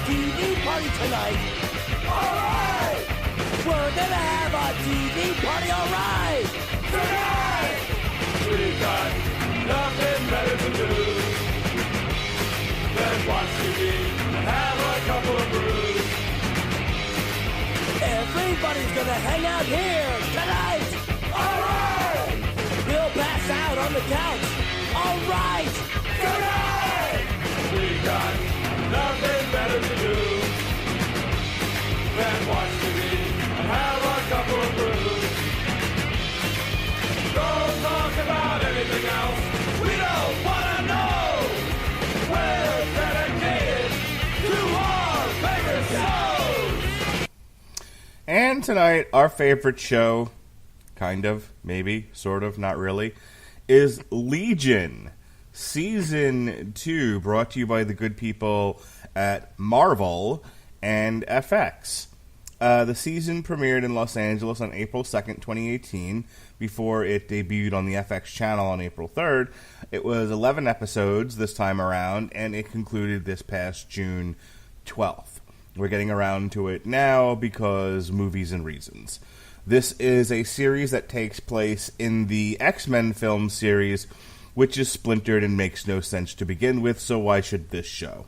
TV party tonight. Alright! We're gonna have a TV party, alright! Tonight! We've got nothing better to do than watch TV and have a couple of brews. Everybody's gonna hang out here tonight! Alright! We'll pass out on the couch. Alright! Tonight! We got nothing better to do than watch TV and have a couple of brews. Don't talk about anything else. We don't wanna know. We're dedicated to our favorite shows. And tonight, our favorite show, kind of, maybe, sort of, not really, is Legion, Season 2, brought to you by the good people at Marvel and FX. The season premiered in Los Angeles on April 2nd, 2018, before it debuted on the FX channel on April 3rd. It was 11 episodes this time around, and it concluded this past June 12th. We're getting around to it now because movies and reasons. This is a series that takes place in the X-Men film series, which is splintered and makes no sense to begin with, so why should this show?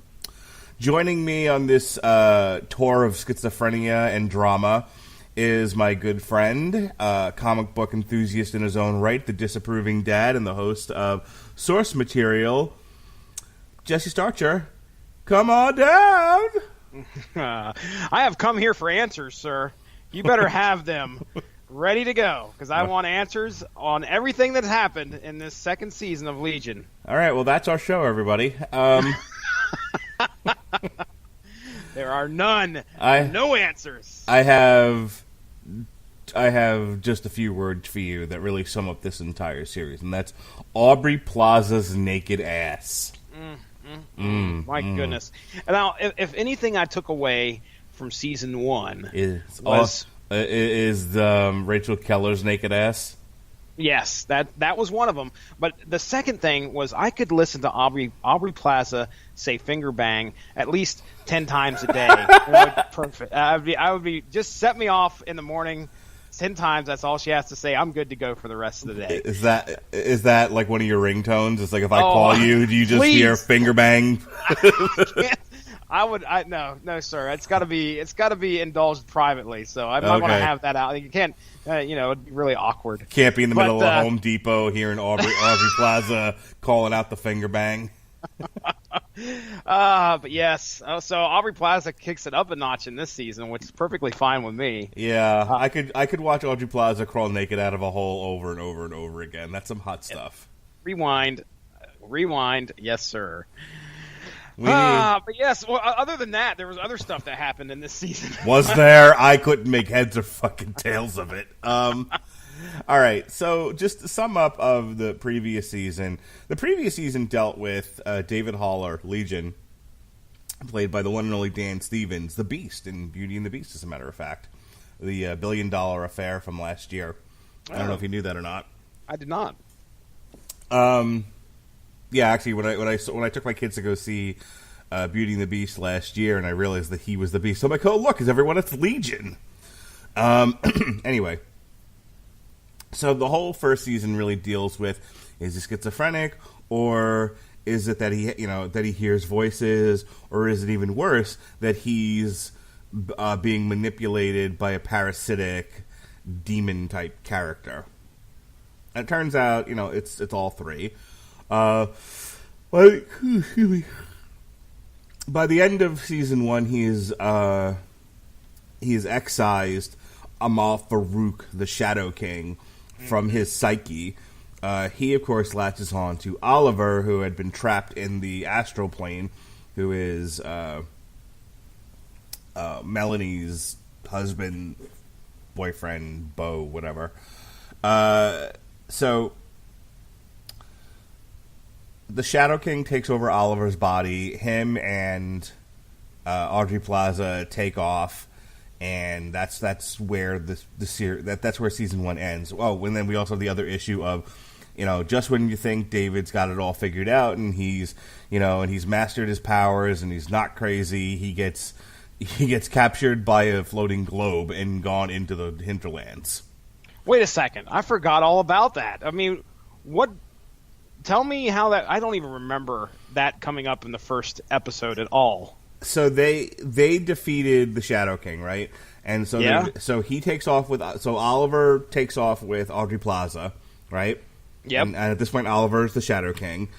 Joining me on this tour of schizophrenia and drama is my good friend, comic book enthusiast in his own right, the disapproving dad, and the host of Source Material, Jesse Starcher. Come on down! I have come here for answers, sir. You better have them ready to go, because I want answers on everything that's happened in this second season of Legion. All right, well, that's our show, everybody. There are none. No answers. I have just a few words for you that really sum up this entire series, and that's Aubrey Plaza's naked ass. My goodness. And now, if anything I took away from season 1 was Rachel Keller's naked ass. Yes, that was one of them. But the second thing was I could listen to Aubrey Plaza say finger bang at least 10 times a day. It would be perfect. I would be just set me off in the morning 10 times. That's all she has to say. I'm good to go for the rest of the day. Is that like one of your ringtones? It's like if I call you, do you just hear finger bang? No, sir. It's got to be indulged privately. So I might want to have that out. You can't, it'd be really awkward. Can't be in the middle of Home Depot hearing Aubrey Plaza calling out the finger bang. But yes. So Aubrey Plaza kicks it up a notch in this season, which is perfectly fine with me. Yeah, I could watch Aubrey Plaza crawl naked out of a hole over and over and over again. That's some hot stuff. Rewind. Yes, sir. But yes, well, other than that, there was other stuff that happened in this season. Was there? I couldn't make heads or fucking tails of it. All right, so just to sum up of the previous season. The previous season dealt with David Haller, Legion, played by the one and only Dan Stevens, the Beast in Beauty and the Beast, as a matter of fact. The $1 billion affair from last year. I don't know if you knew that or not. I did not. Yeah, actually, when I took my kids to go see Beauty and the Beast last year, and I realized that he was the Beast, I'm like, oh look, is everyone? It's Legion. Anyway, so the whole first season really deals with: is he schizophrenic, or is it that he hears voices, or is it even worse that he's being manipulated by a parasitic demon type character? And it turns out, it's all three. By the end of season 1, he is excised Amahl Farouk, the Shadow King, from his psyche. He, of course, latches on to Oliver, who had been trapped in the astral plane, who is Melanie's husband, boyfriend, beau, whatever. So the Shadow King takes over Oliver's body. Him and Aubrey Plaza take off, and that's where that's where season 1 ends. Oh, and then we also have the other issue of just when you think David's got it all figured out and he's mastered his powers and he's not crazy, he gets captured by a floating globe and gone into the hinterlands. Wait a second. I forgot all about that. I mean, what? Tell me how that. I don't even remember that coming up in the first episode at all. So they defeated the Shadow King, right? And so so he takes off with Oliver takes off with Aubrey Plaza, right? Yep. And at this point, Oliver is the Shadow King.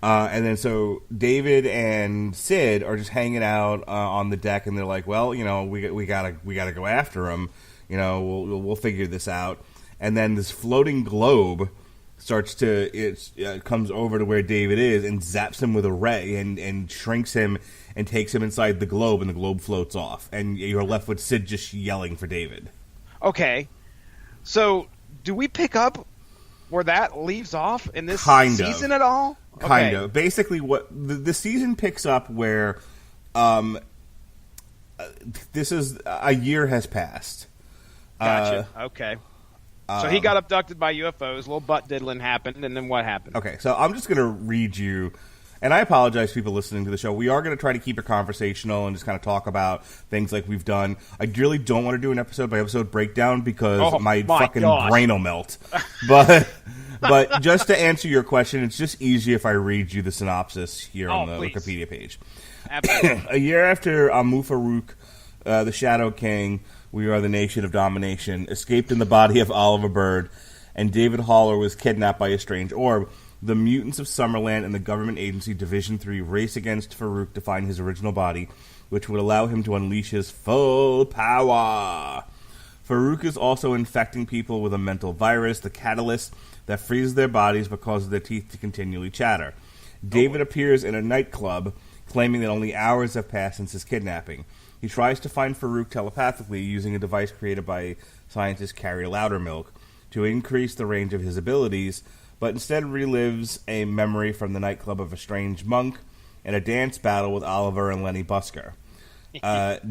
And then so David and Sid are just hanging out on the deck, and they're like, "Well, we gotta go after him. We'll figure this out." And then this floating globe comes over to where David is and zaps him with a ray and shrinks him and takes him inside the globe, and the globe floats off, and you're left with Sid just yelling for David. Okay, so do we pick up where that leaves off in this season at all? Kind of. Basically, what the season picks up where this is a year has passed. Gotcha. Okay. So he got abducted by UFOs, little butt diddling happened, and then what happened? Okay, so I'm just going to read you, and I apologize to people listening to the show. We are going to try to keep it conversational and just kind of talk about things like we've done. I really don't want to do an episode-by-episode breakdown because my fucking brain will melt. But just to answer your question, it's just easy if I read you the synopsis here on the Wikipedia page. Absolutely. A year after Amahl Farouk, the Shadow King, we are the nation of domination, escaped in the body of Oliver Bird, and David Haller was kidnapped by a strange orb. The mutants of Summerland and the government agency Division 3 race against Farouk to find his original body, which would allow him to unleash his full power. Farouk is also infecting people with a mental virus, the catalyst, that freezes their bodies but causes their teeth to continually chatter. David appears in a nightclub, claiming that only hours have passed since his kidnapping. He tries to find Farouk telepathically using a device created by scientist Carrie Loudermilk to increase the range of his abilities, but instead relives a memory from the nightclub of a strange monk and a dance battle with Oliver and Lenny Busker.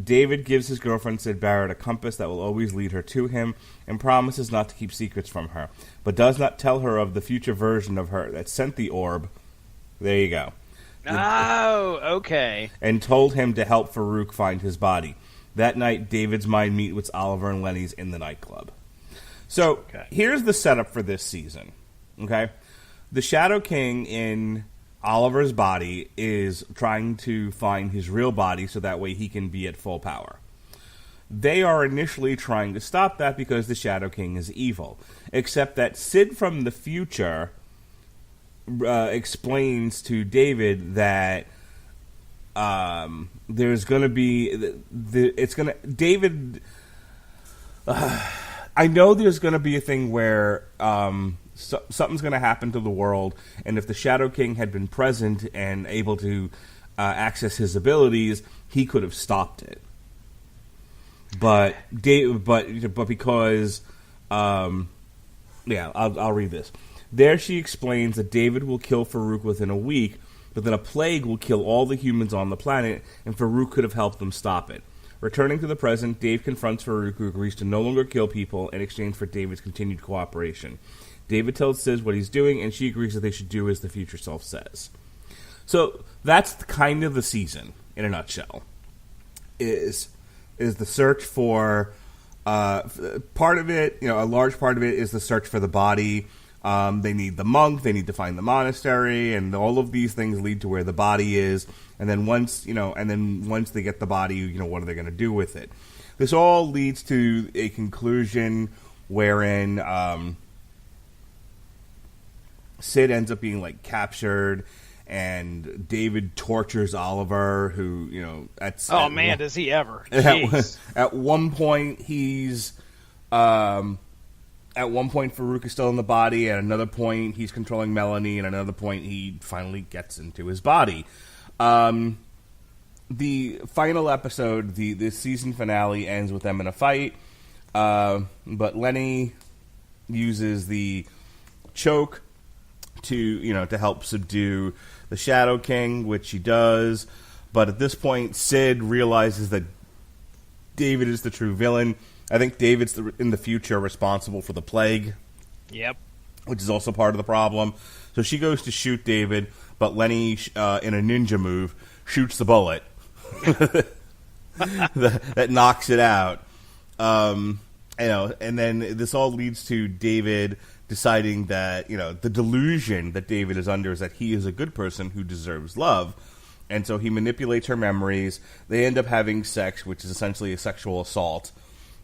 David gives his girlfriend Sid Barrett a compass that will always lead her to him and promises not to keep secrets from her, but does not tell her of the future version of her that sent the orb. There you go. Oh, okay. And told him to help Farouk find his body. That night, David's mind meets with Oliver and Lenny's in the nightclub. So, here's the setup for this season. Okay? The Shadow King in Oliver's body is trying to find his real body so that way he can be at full power. They are initially trying to stop that because the Shadow King is evil. Except that Sid from the future explains to David that there's going to be David. I know there's going to be a thing where something's going to happen to the world, and if the Shadow King had been present and able to access his abilities, he could have stopped it. But because I'll read this. There she explains that David will kill Farouk within a week, but that a plague will kill all the humans on the planet, and Farouk could have helped them stop it. Returning to the present, Dave confronts Farouk, who agrees to no longer kill people in exchange for David's continued cooperation. David tells Sid what he's doing, and she agrees that they should do as the future self says. So that's kind of the season, in a nutshell, is the search for... part of it, a large part of it is the search for the body. They need the monk, they need to find the monastery, and all of these things lead to where the body is. And then once they get the body, what are they going to do with it? This all leads to a conclusion wherein Sid ends up being captured, and David tortures Oliver, who does he ever? At one point he's. At one point, Farouk is still in the body. At another point, he's controlling Melanie. And at another point, he finally gets into his body. The final episode, the season finale, ends with them in a fight. But Lenny uses the choke to help subdue the Shadow King, which she does. But at this point, Sid realizes that David is the true villain. I think David's in the future responsible for the plague. Yep. which is also part of the problem. So she goes to shoot David, but Lenny, in a ninja move, shoots the bullet that knocks it out. And then this all leads to David deciding that, the delusion that David is under is that he is a good person who deserves love. And so he manipulates her memories. They end up having sex, which is essentially a sexual assault.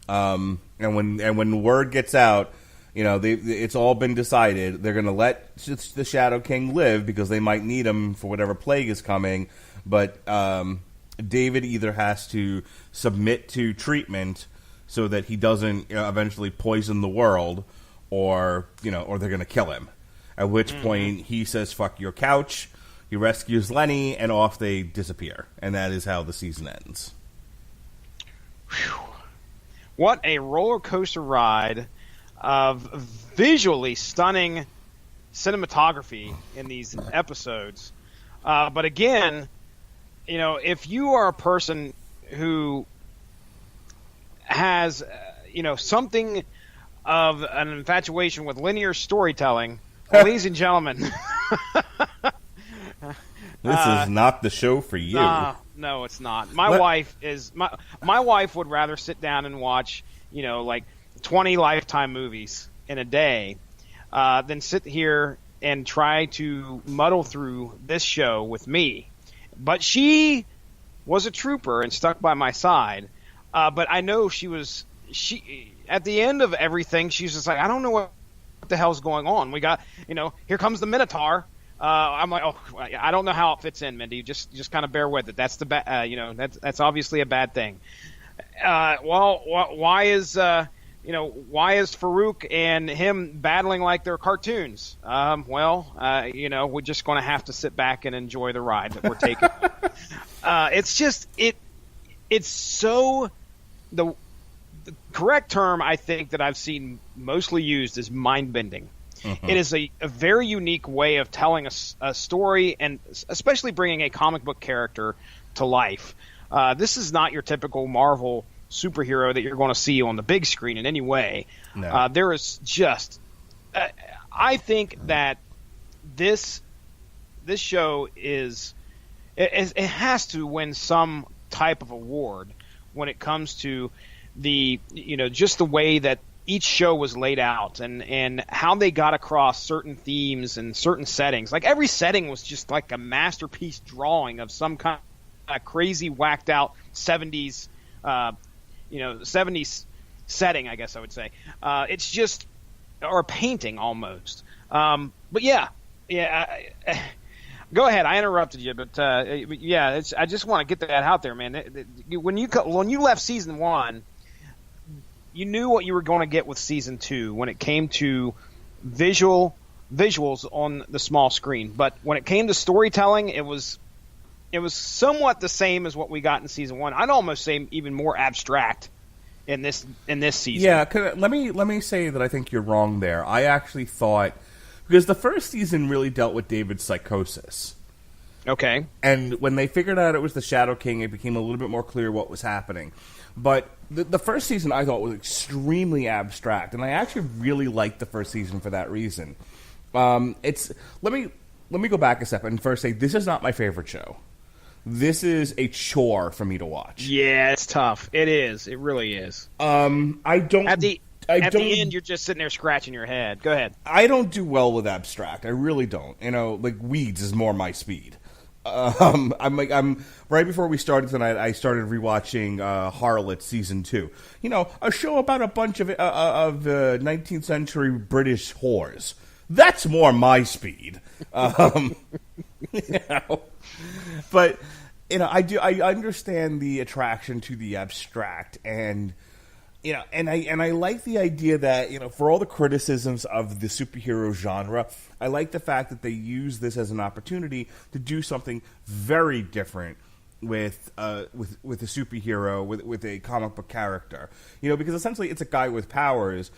And when word gets out, it's all been decided. They're going to let the Shadow King live because they might need him for whatever plague is coming. But David either has to submit to treatment so that he doesn't eventually poison the world, or they're going to kill him. At which point he says, "Fuck your couch." He rescues Lenny, and off they disappear. And that is how the season ends. Whew. What a roller coaster ride of visually stunning cinematography in these episodes. But again, if you are a person who has, something of an infatuation with linear storytelling, ladies and gentlemen, this is not the show for you. No, it's not. My wife would rather sit down and watch, 20 Lifetime movies in a day, than sit here and try to muddle through this show with me. But she was a trooper and stuck by my side. But I know she at the end of everything, she's just like, I don't know what the hell's going on. We got, here comes the Minotaur. I'm like, oh, I don't know how it fits in, Mindy. Just kind of bear with it. That's that's obviously a bad thing. Why is Farouk and him battling like they're cartoons? We're just going to have to sit back and enjoy the ride that we're taking. It's so the correct term I think that I've seen mostly used is mind bending. Mm-hmm. It is a very unique way of telling a story, and especially bringing a comic book character to life. This is not your typical Marvel superhero that you're going to see on the big screen in any way. No. There is just I think that this show it has to win some type of award when it comes to the just the way that each show was laid out and how they got across certain themes and certain settings. Like every setting was just like a masterpiece drawing of some kind of crazy whacked out 70s 70s setting, I guess I would say. It's just or a painting almost. But yeah. Go ahead. I interrupted you, but I just want to get that out there, man. When you left season 1, you knew what you were going to get with season 2 when it came to visuals on the small screen. But when it came to storytelling, it was somewhat the same as what we got in season 1. I'd almost say even more abstract in this season. Yeah, let me say that I think you're wrong there. I actually thought, because the first season really dealt with David's psychosis. Okay. And when they figured out it was the Shadow King, it became a little bit more clear what was happening. But the first season I thought was extremely abstract, and I actually really liked the first season for that reason. Let me go back a step and first say this is not my favorite show. This is a chore for me to watch. Yeah, it's tough. It is. It really is. I don't. At the end, you're just sitting there scratching your head. Go ahead. I don't do well with abstract. I really don't. Like Weeds is more my speed. I'm right before we started tonight. I started rewatching Harlot season 2. A show about a bunch of 19th century British whores. That's more my speed. But I understand the attraction to the abstract, and I like the idea that for all the criticisms of the superhero genre, I like the fact that they use this as an opportunity to do something very different with a superhero, with a comic book character. Because essentially it's a guy with powers,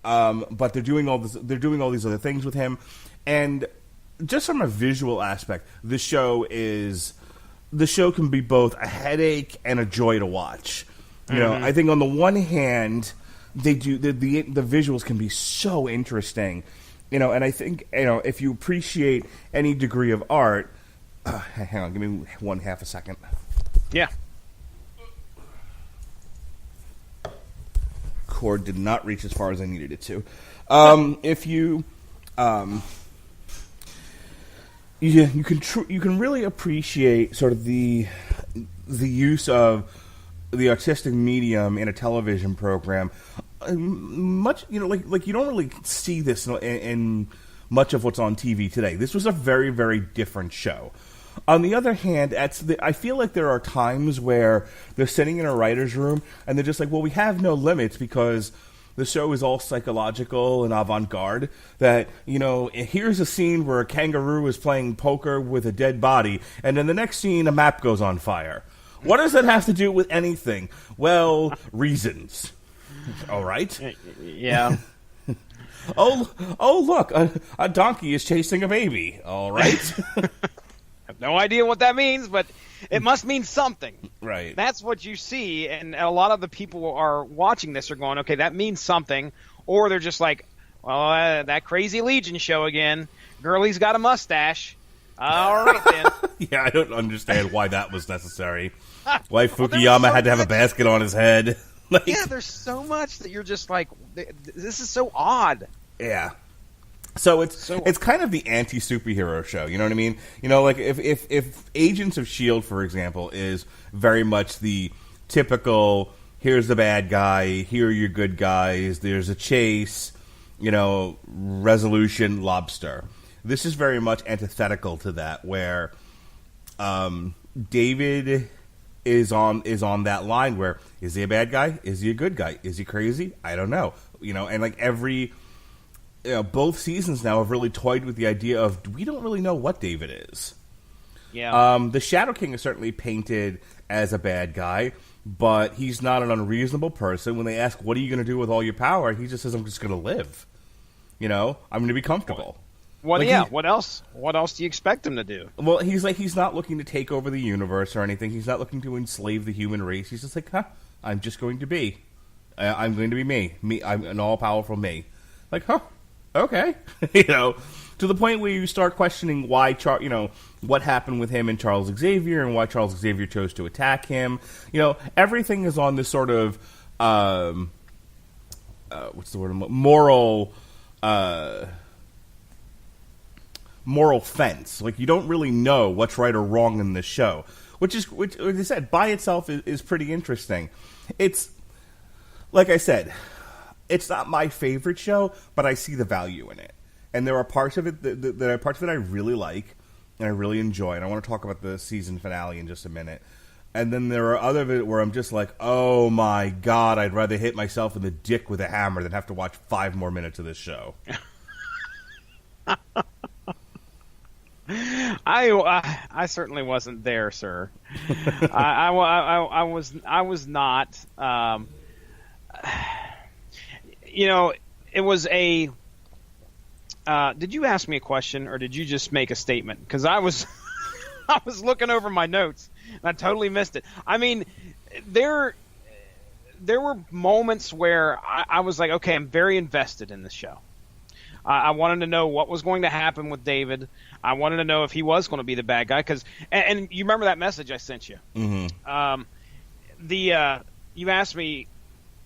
but they're doing all this. They're doing all these other things with him, and just from a visual aspect, the show can be both a headache and a joy to watch. I think on the one hand, they do the visuals can be so interesting, And I think, if you appreciate any degree of art, hang on, give me 1/2 a second. Yeah. Cord did not reach as far as I needed it to. If you, you can really appreciate sort of the use of the artistic medium in a television program. Much, like you don't really see this in much of what's on TV today. This was a very, very different show. On the other hand, I feel like there are times where they're sitting in a writer's room and they're just like, well, we have no limits because the show is all psychological and avant-garde. That, here's a scene where a kangaroo is playing poker with a dead body, and then the next scene, a map goes on fire. What does that have to do with anything? Well, reasons. All right. Yeah. Oh, look, a donkey is chasing a baby. All right. I have no idea what that means, but it must mean something. Right. That's what you see, and a lot of the people are watching this are going, okay, that means something, or they're just like, well, that crazy Legion show again. Girlie's got a mustache. All right, then. Yeah, I don't understand why that was necessary. Why Fukuyama had to have a basket on his head. Yeah, there's so much that you're just like, this is so odd. Yeah. So it's kind of the anti-superhero show, you know what I mean? Like if Agents of S.H.I.E.L.D., for example, is very much the typical, here's the bad guy, here are your good guys, there's a chase, resolution, lobster. This is very much antithetical to that, where David is on that line where, is he a bad guy? Is he a good guy? Is he crazy? I don't know. And like both seasons now have really toyed with the idea of, we don't really know what David is. Yeah. The Shadow King is certainly painted as a bad guy, but he's not an unreasonable person. When they ask, what are you going to do with all your power? He just says, I'm just going to live. I'm going to be comfortable. What else? What else do you expect him to do? Well, he's not looking to take over the universe or anything. He's not looking to enslave the human race. He's just like, I'm just going to be. I'm going to be me. I'm an all-powerful me. Like, okay. To the point where you start questioning why, what happened with him and Charles Xavier and why Charles Xavier chose to attack him. Everything is on this sort of, what's the word? Moral fence. Like, you don't really know what's right or wrong in this show, which, like I said, by itself is pretty interesting. It's, like I said, it's not my favorite show, but I see the value in it. And there are parts of it that I really like and I really enjoy. And I want to talk about the season finale in just a minute. And then there are other of it where I'm just like, oh my God, I'd rather hit myself in the dick with a hammer than have to watch 5 more minutes of this show. I certainly wasn't there, sir. I was not. It was a. Did you ask me a question or did you just make a statement? Because I was looking over my notes and I totally missed it. I mean, there were moments where I was like, okay, I'm very invested in this show. I wanted to know what was going to happen with David. I wanted to know if he was going to be the bad guy. And you remember that message I sent you? Mm-hmm. You asked me.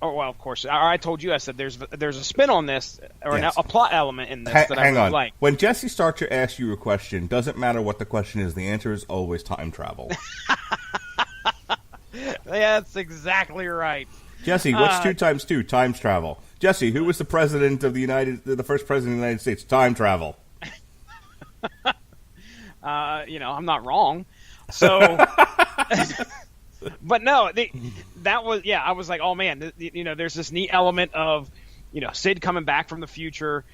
Oh well, of course. I told you. I said there's a spin on this, or yes. A plot element in this that I really like. When Jesse starts to ask you a question, doesn't matter what the question is. The answer is always time travel. That's exactly right. Jesse, what's 2 times 2? Time travel. Jesse, who was the president of the first president of the United States? Time travel. I'm not wrong. So, but no, that was, I was like, oh man, there's this neat element of, Sid coming back from the future,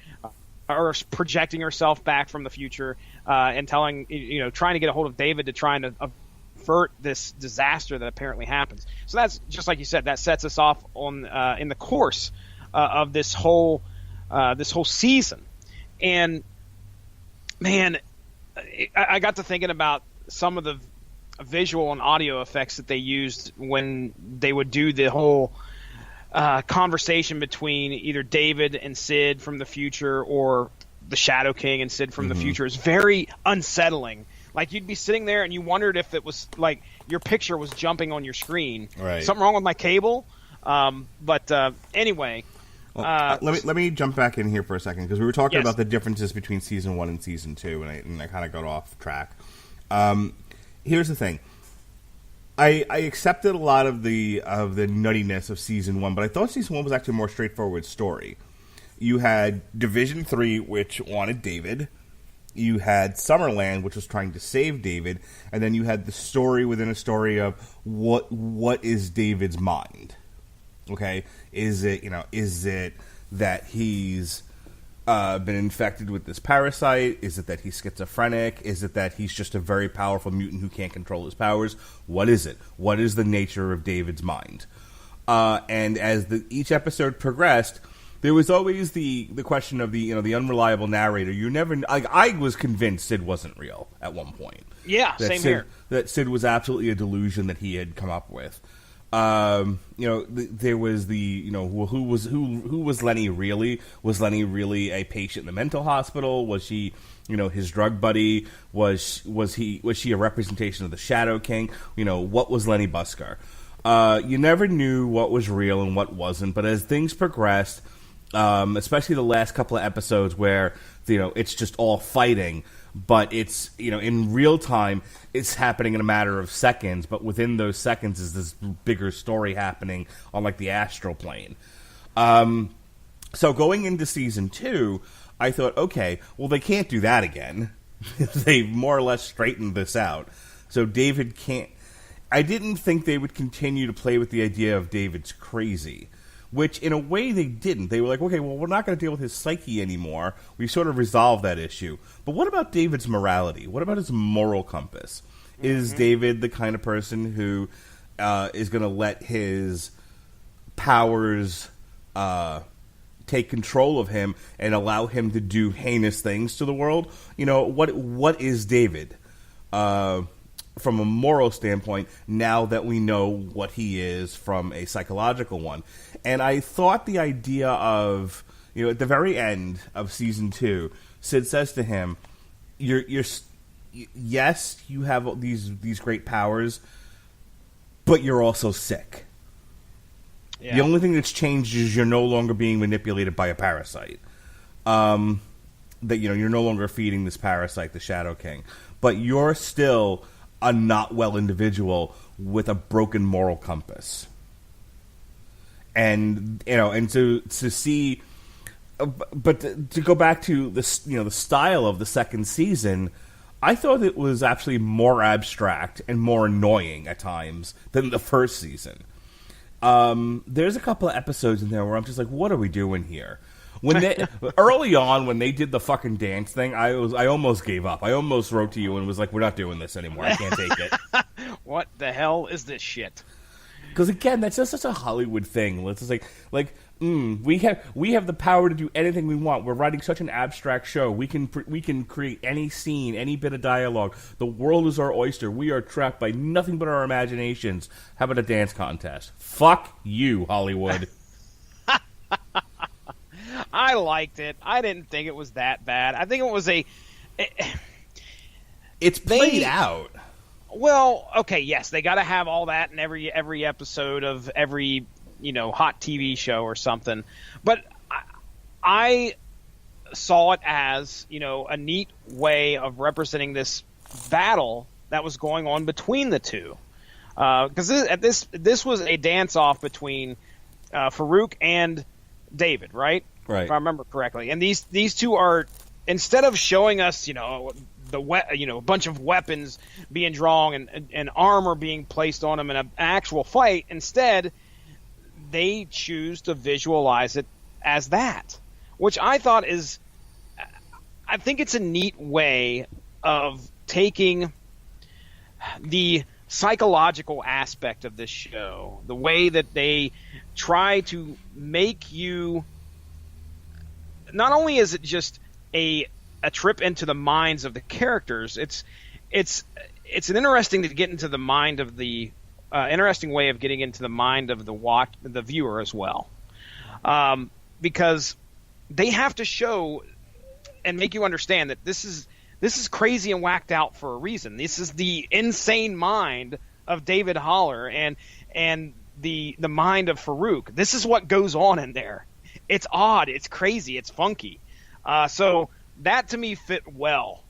or projecting herself back from the future, and trying to get a hold of David to try and avert this disaster that apparently happens. So that's just like you said, that sets us off on in the course of this whole season. And man, I got to thinking about some of the visual and audio effects that they used when they would do the whole conversation between either David and Sid from the future, or the Shadow King and Sid from the future is very unsettling. Like, you'd be sitting there and you wondered if it was like your picture was jumping on your screen. Right. Something wrong with my cable? Anyway. Well, let me jump back in here for a second, because we were talking Yes. about the differences between season 1 and season 2, and I kind of got off track. Here's the thing. I accepted a lot of the nuttiness of season 1, but I thought season 1 was actually a more straightforward story. You had Division 3, which wanted David. You had Summerland, which was trying to save David, and then you had the story within a story of what is David's mind. Okay, is it that he's been infected with this parasite? Is it that he's schizophrenic? Is it that he's just a very powerful mutant who can't control his powers? What is it? What is the nature of David's mind? And as each episode progressed, there was always the question of the unreliable narrator. You never, I was convinced Sid wasn't real at one point. Yeah, same here. That Sid was absolutely a delusion that he had come up with. There was who was Lenny really? Was Lenny really a patient in the mental hospital? Was she, his drug buddy? Was she a representation of the Shadow King? What was Lenny Busker? You never knew what was real and what wasn't. But as things progressed, especially the last couple of episodes where it's just all fighting, but it's in real time, it's happening in a matter of seconds, but within those seconds is this bigger story happening on like the astral plane. So going into season 2, I thought, okay, well, they can't do that again. They've more or less straightened this out. So David can't. I didn't think they would continue to play with the idea of David's crazy, which in a way they didn't. They were like, okay, well, we're not going to deal with his psyche anymore. We sort of resolved that issue. But what about David's morality? What about his moral compass? Is David the kind of person who is going to let his powers take control of him and allow him to do heinous things to the world? What is David? From a moral standpoint, now that we know what he is from a psychological one. And I thought the idea of, at the very end of season 2, Sid says to him, yes, you have these great powers, but you're also sick. Yeah. The only thing that's changed is you're no longer being manipulated by a parasite. That, you're no longer feeding this parasite, the Shadow King. But you're still a not well individual with a broken moral compass. And to see, but to go back to the style of the second season, I thought it was actually more abstract and more annoying at times than the first season. There's a couple of episodes in there where I'm just like, what are we doing here? When they early on, when they did the fucking dance thing, I almost gave up. I almost wrote to you and was like, "We're not doing this anymore. I can't take it." What the hell is this shit? Because again, that's just such a Hollywood thing. It's just we have the power to do anything we want. We're writing such an abstract show. We can create any scene, any bit of dialogue. The world is our oyster. We are trapped by nothing but our imaginations. How about a dance contest? Fuck you, Hollywood. I liked it. I didn't think it was that bad. I think it was it's played out. Well, okay, yes, they got to have all that in every episode of every hot TV show or something. But I saw it as a neat way of representing this battle that was going on between the two. Because this was a dance off between Farouk and David, right? Right. If I remember correctly. And these two are, instead of showing us, a bunch of weapons being drawn and armor being placed on them in an actual fight, instead they choose to visualize it as that, which I think it's a neat way of taking the psychological aspect of this show, the way that they try to make you. Not only is it just a trip into the minds of the characters, it's an interesting to get into the mind of the interesting way of getting into the mind of the viewer as well, because they have to show and make you understand that this is crazy and whacked out for a reason. This is the insane mind of David Haller and the mind of Farouk. This is what goes on in there. It's odd, it's crazy, it's funky. So that to me fit well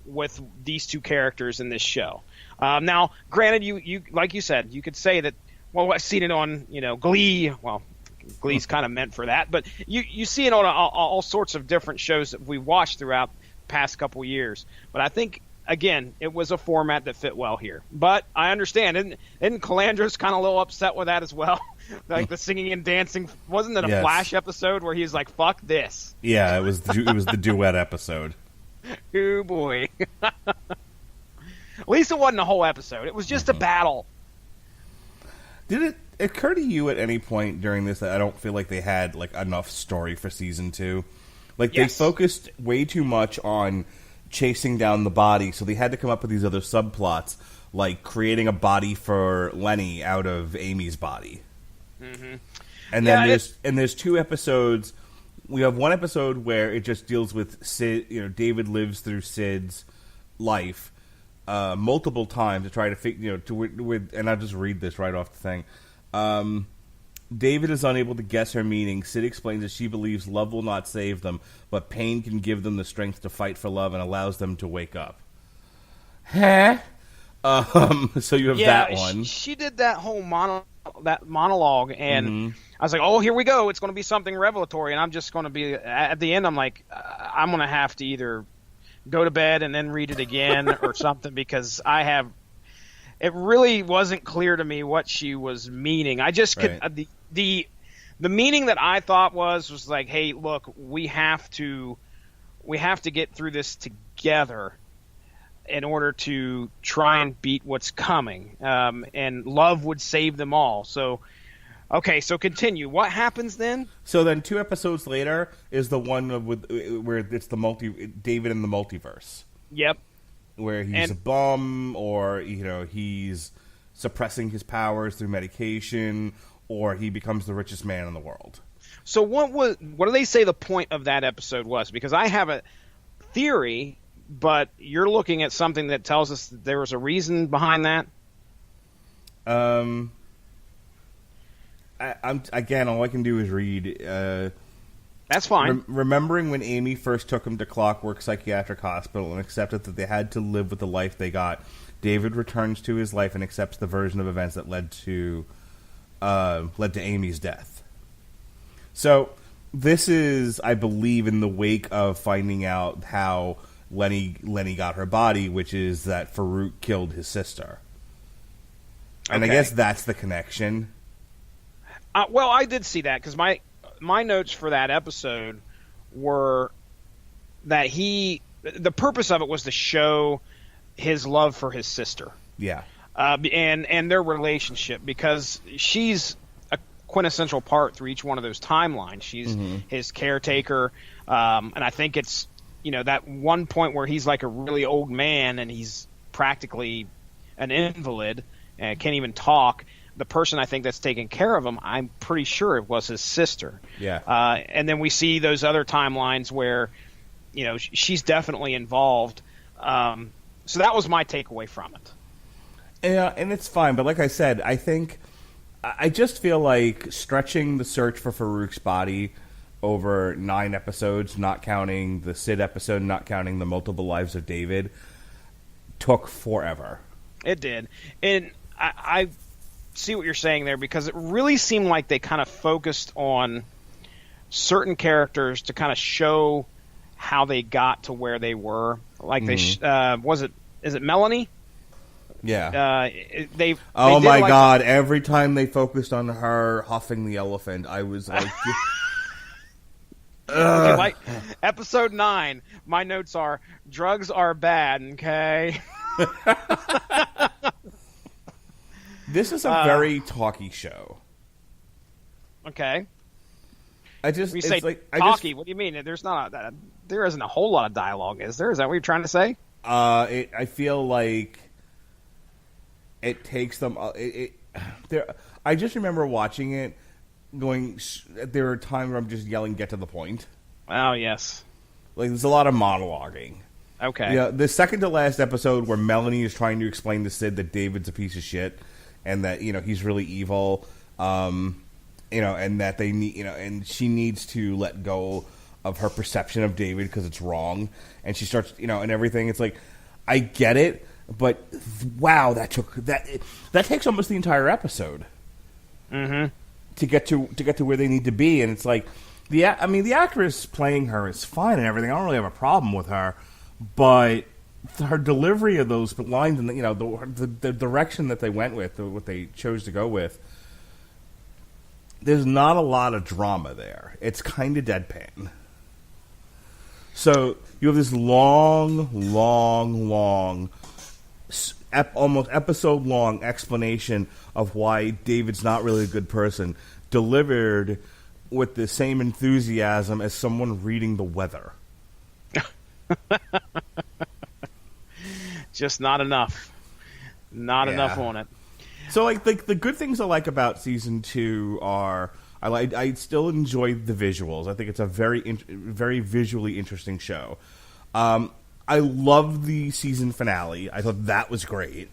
with these two characters in this show. Now, granted, you like you said, you could say that. Well, I've seen it on Glee. Well, Glee's kind of meant for that, but you see it on all sorts of different shows that we've watched throughout the past couple years. But I think, again, it was a format that fit well here. But I understand. Isn't Calandros kind of a little upset with that as well? Like the singing and dancing. Wasn't it a Flash episode where he's like, fuck this? Yeah, it was the duet episode. Oh, boy. At least it wasn't a whole episode. It was just a battle. Did it occur to you at any point during this that I don't feel like they had like enough story for season 2? Like they focused way too much on chasing down the body, so they had to come up with these other subplots, like creating a body for Lenny out of Amy's body. Mm-hmm. And then there's 2 episodes. We have one episode where it just deals with Sid. David lives through Sid's life multiple times to try to figure. And I'll just read this right off the thing. David is unable to guess her meaning. Sid explains that she believes love will not save them, but pain can give them the strength to fight for love and allows them to wake up. Huh? So you have that one. She did that whole monologue, and I was like, oh, here we go. It's going to be something revelatory, and I'm just going to be, at the end, I'm like, I'm going to have to either go to bed and then read it again or something, because it really wasn't clear to me what she was meaning. I just could, the meaning that I thought was like, hey, look, we have to get through this together in order to try and beat what's coming. And love would save them all. So, okay, so continue. What happens then? So then 2 episodes later is the one where it's David in the multiverse. Yep. Where he's a bum, or he's suppressing his powers through medication, or he becomes the richest man in the world. So what do they say the point of that episode was? Because I have a theory, but you're looking at something that tells us that there was a reason behind that. I'm again, all I can do is read. That's fine. Remembering when Amy first took him to Clockwork Psychiatric Hospital and accepted that they had to live with the life they got, David returns to his life and accepts the version of events that led to Amy's death. So this is, I believe, in the wake of finding out how Lenny got her body, which is that Farouk killed his sister. And I guess that's the connection. Well, I did see that, because my notes for that episode were that the purpose of it was to show his love for his sister. Yeah. And their relationship, because she's a quintessential part through each one of those timelines. She's his caretaker. And I think it's, that one point where he's like a really old man and he's practically an invalid and can't even talk. The person I think that's taking care of him, I'm pretty sure it was his sister. Yeah. And then we see those other timelines where, she's definitely involved. So that was my takeaway from it. Yeah, and it's fine. But like I said, I just feel like stretching the search for Farouk's body over 9 episodes, not counting the Sid episode, not counting the multiple lives of David, took forever. It did. And I see what you're saying there, because it really seemed like they kind of focused on certain characters to kind of show how they got to where they were. Like is it Melanie? Yeah. Oh my God! Every time they focused on her huffing the elephant, I was like, okay, like episode 9. My notes are: drugs are bad. Okay. This is a very talky show. Okay. When you say talky, what do you mean? There isn't a whole lot of dialogue, is there? Is that what you're trying to say? I feel like it takes them. I just remember watching it, going. There are times where I'm just yelling, "Get to the point." Oh yes. Like, there's a lot of monologuing. Okay. Yeah, the second to last episode where Melanie is trying to explain to Sid that David's a piece of shit and that, he's really evil, and that they need, and she needs to let go of her perception of David because it's wrong. And she starts, and everything. It's like, I get it, but wow, that takes almost the entire episode. Mm-hmm. To get to where they need to be. And it's like, the actress playing her is fine and everything. I don't really have a problem with her. But her delivery of those lines and the direction that they went with, what they chose to go with, there's not a lot of drama there. It's kind of deadpan. So you have this long, almost episode-long explanation of why David's not really a good person, delivered with the same enthusiasm as someone reading the weather. Just not enough. Not enough on it. So, like, the good things I like about season 2 are I still enjoy the visuals. I think it's a very visually interesting show. I love the season finale. I thought that was great.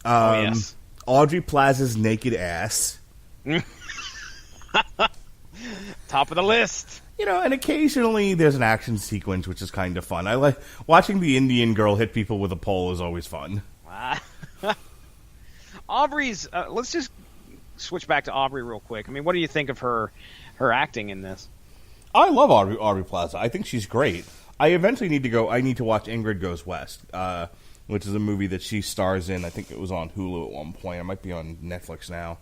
Yes. Aubrey Plaza's naked ass. Top of the list. And occasionally there's an action sequence, which is kind of fun. I like watching the Indian girl hit people with a pole is always fun. Aubrey's. Let's just switch back to Aubrey real quick. I mean, what do you think of her acting in this? I love Aubrey Plaza. I think she's great. I eventually need to watch Ingrid Goes West, which is a movie that she stars in. I think it was on Hulu at one point. It might be on Netflix now,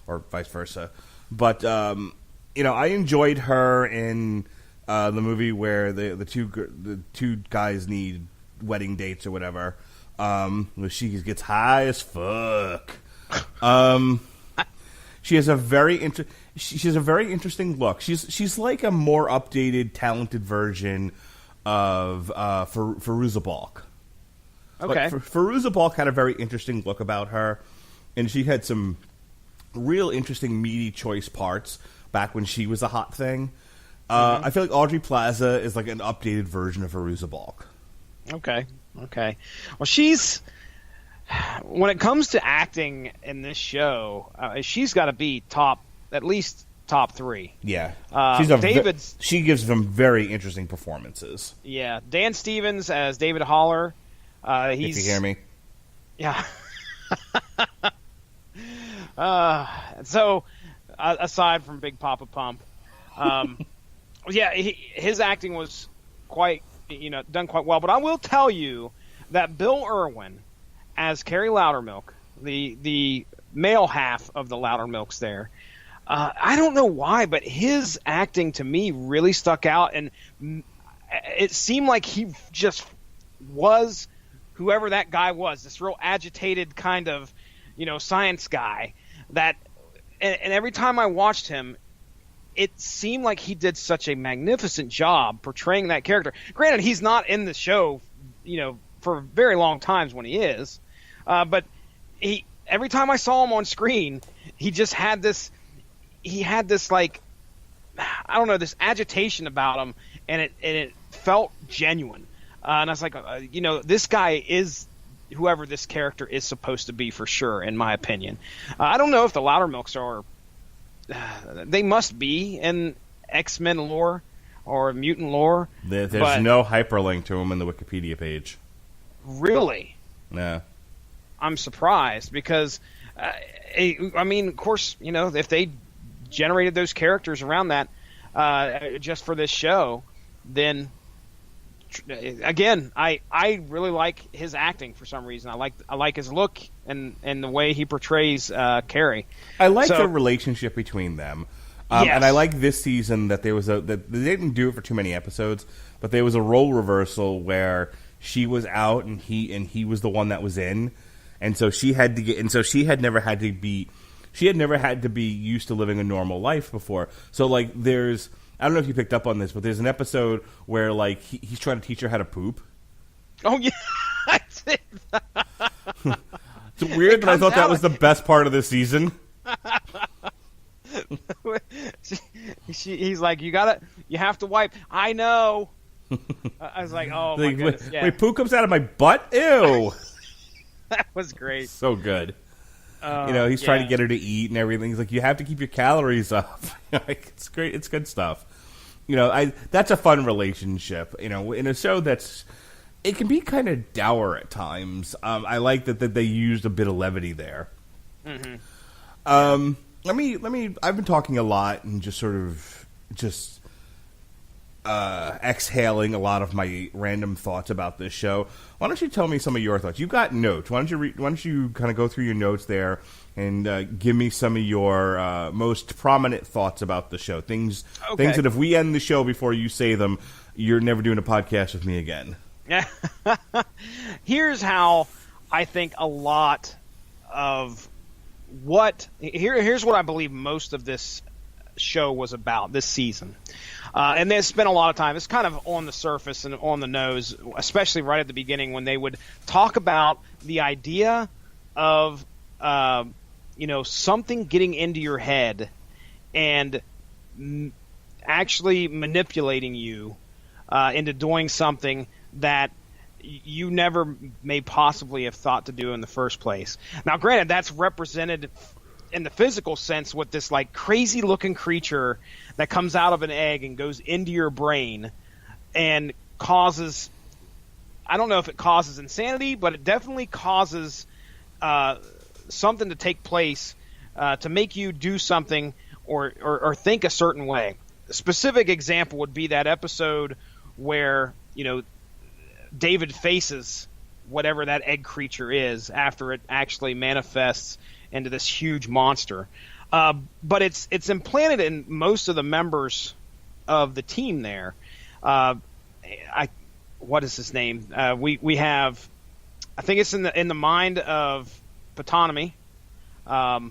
or vice versa. But I enjoyed her in the movie where the two guys need wedding dates or whatever. Where she gets high as fuck. She has a very interesting look. She's like a more updated, talented version of Fairuza Balk. Okay. Fairuza Balk had a very interesting look about her, and she had some real interesting meaty choice parts back when she was a hot thing. I feel like Aubrey Plaza is like an updated version of Fairuza Balk. Okay. Well, she's, when it comes to acting in this show, she's got to be at least top 3. Yeah. She gives them very interesting performances. Yeah. Dan Stevens as David Haller. If you hear me. Yeah. So, aside from Big Papa Pump, his acting was done quite well. But I will tell you that Bill Irwin, as Carrie Loudermilk, the male half of the Loudermilks there, I don't know why, but his acting to me really stuck out, and it seemed like he just was whoever that guy was, this real agitated kind of, science guy that, and every time I watched him, it seemed like he did such a magnificent job portraying that character. Granted, he's not in the show, for very long times when he is, but every time I saw him on screen, he just had this, like, I don't know, this agitation about him, and it felt genuine. And I was like, this guy is whoever this character is supposed to be for sure, in my opinion. I don't know if the Loudermilks are. They must be in X-Men lore or mutant lore. There's no hyperlink to them in the Wikipedia page. Really? Yeah. I'm surprised because, of course, if they generated those characters around that just for this show, then again, I really like his acting for some reason. I like his look and the way he portrays Carrie. I like the relationship between them. Yes. And I like this season that that they didn't do it for too many episodes, but there was a role reversal where she was out and he was the one that was in, and so she had never had to be used to living a normal life before. So like I don't know if you picked up on this, but there's an episode where like he's trying to teach her how to poop. Oh yeah, I did. It's weird that I thought that was the best part of this season. He's like, you have to wipe. I know. I was like, oh my goodness, yeah. Wait, poo comes out of my butt? Ew. That was great. So good. He's trying to get her to eat and everything. He's like, you have to keep your calories up. Like, it's great. It's good stuff. That's a fun relationship. In a show it can be kind of dour at times. I like that they used a bit of levity there. Mm-hmm. Let me. I've been talking a lot and just sort of exhaling a lot of my random thoughts about this show. Why don't you tell me some of your thoughts? You've got notes. Why don't you kind of go through your notes there and give me some of your most prominent thoughts about the show? Things that if we end the show before you say them, you're never doing a podcast with me again. Here's how I think a lot of here's what I believe most of this show was about this season. And they spent a lot of time. It's kind of on the surface and on the nose, especially right at the beginning when they would talk about the idea of, something getting into your head and actually manipulating you into doing something that you never may possibly have thought to do in the first place. Now, granted, that's represented in the physical sense with this like crazy looking creature that comes out of an egg and goes into your brain and causes, I don't know if it causes insanity, but it definitely causes something to take place to make you do something or think a certain way. A specific example would be that episode where, David faces whatever that egg creature is after it actually manifests into this huge monster. But it's implanted in most of the members of the team there. What is his name? We have, I think it's in the mind of Ptonomy. I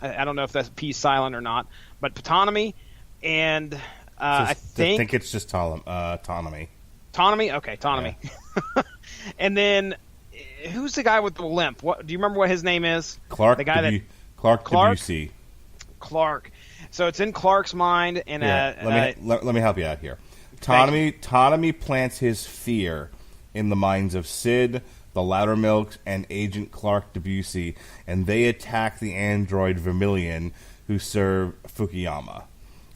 don't know if that's P silent or not, but Ptonomy and I think it's just Ptonomy. Ptonomy? Okay, Ptonomy. Yeah. And then who's the guy with the limp? What do you remember what his name is? Clark. The guy Clark Debussy. Clark. So it's in Clark's mind, and let me help you out here. Ptonomy plants his fear in the minds of Sid, the Loudermilks, and Agent Clark Debussy, and they attack the android Vermilion, who serve Fukuyama.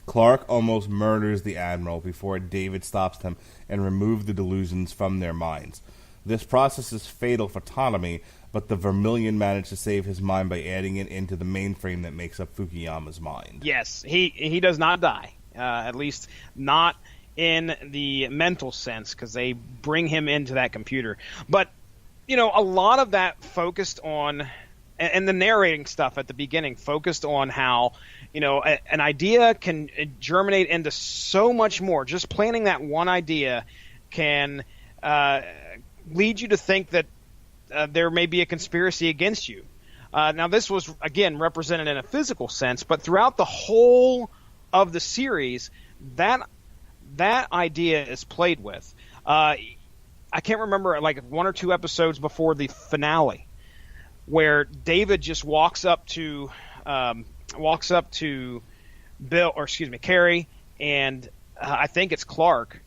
Clark almost murders the Admiral before David stops them and removes the delusions from their minds. This process is fatal for Ptonomy, but the Vermilion managed to save his mind by adding it into the mainframe that makes up Fukuyama's mind. Yes, he does not die, at least not in the mental sense, because they bring him into that computer. But, a lot of that focused on, and the narrating stuff at the beginning focused on how, an idea can germinate into so much more. Just planning that one idea can lead you to think that there may be a conspiracy against you. Now, this was, again, represented in a physical sense, but throughout the whole of the series, that idea is played with. I can't remember, like, one or two episodes before the finale, where David just walks up to Carrie, and I think it's Clark,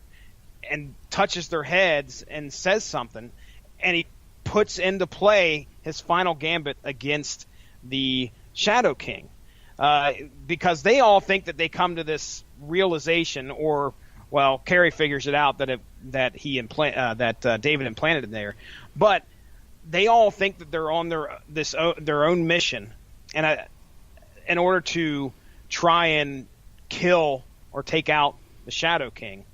and touches their heads and says something, and he puts into play his final gambit against the Shadow King, because they all think that they come to this realization, or Carrie figures it out that David implanted it there, but they all think that they're on their own mission, and in order to try and kill or take out the Shadow King,